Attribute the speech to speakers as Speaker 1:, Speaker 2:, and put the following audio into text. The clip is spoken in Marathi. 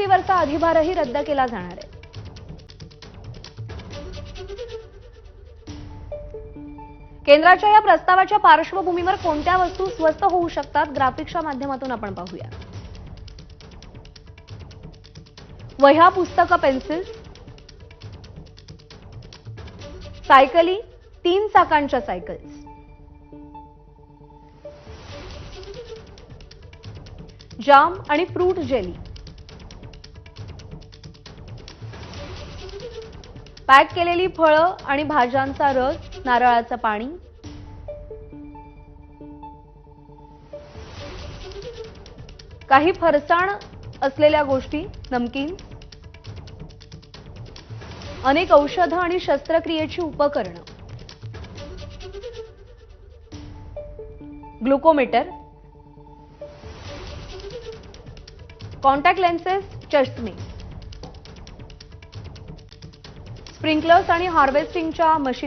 Speaker 1: जीएसटीवरचा अधिभारही रद्द केला जाणार आहे. केंद्राच्या या प्रस्तावाच्या पार्श्वभूमीवर कोणत्या वस्तू स्वस्त होऊ शकतात ग्राफिक्सच्या माध्यमातून आपण पाहूया. वह्या, पुस्तकं, पेन्सिल्स, सायकली, 3 चाकांच्या सायकल्स, जाम आणि फ्रूट जेली, पॅक केलेली फळं आणि भाज्यांचा रस, नारळाचं पाणी, काही फरसाण असलेल्या गोष्टी, नमकीन, अनेक औषधं आणि शस्त्रक्रियेची उपकरणं, ग्लुकोमीटर, कॉन्टॅक्ट लेन्सेस, चष्मे, स्प्रिंकलर्स आणि हार्वेस्टिंगच्या मशीन